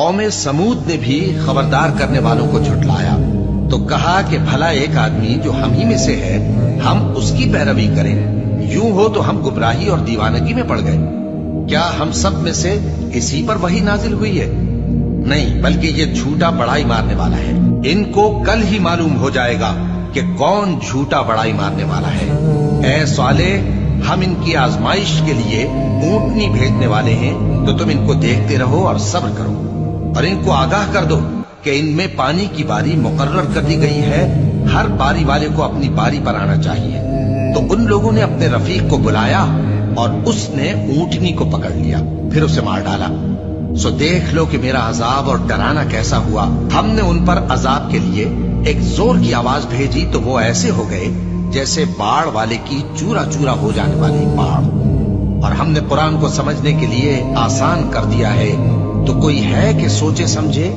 قوم سمود نے بھی خبردار کرنے والوں کو جھٹلایا تو کہا کہ بھلا ایک آدمی جو ہم ہی میں سے ہے ہم اس کی پیروی کریں، یوں ہو تو ہم گمراہی اور دیوانگی میں پڑ گئے۔ کیا ہم سب میں سے کسی پر وحی نازل ہوئی ہے؟ نہیں، بلکہ یہ جھوٹا بڑائی مارنے والا ہے۔ ان کو کل ہی معلوم ہو جائے گا کہ کون جھوٹا بڑائی مارنے والا ہے۔ اے صالح، ہم ان کی آزمائش کے لیے اونٹنی بھیجنے والے ہیں، تو تم ان کو دیکھتے رہو اور صبر کرو، اور ان کو آگاہ کر دو کہ ان میں پانی کی باری مقرر کر دی گئی ہے، ہر باری والے کو اپنی باری پر آنا چاہیے۔ تو ان لوگوں نے اپنے رفیق کو بلایا اور اس نے اونٹنی کو پکڑ لیا، پھر اسے مار ڈالا۔ سو دیکھ لو کہ میرا عذاب اور ڈرانا کیسا ہوا۔ ہم نے ان پر عذاب کے لیے ایک زور کی آواز بھیجی تو وہ ایسے ہو گئے جیسے باڑ والے کی چورا چورا ہو جانے والی باڑ۔ اور ہم نے قرآن کو سمجھنے کے لیے آسان کر دیا ہے، تو کوئی ہے کہ سوچے سمجھے؟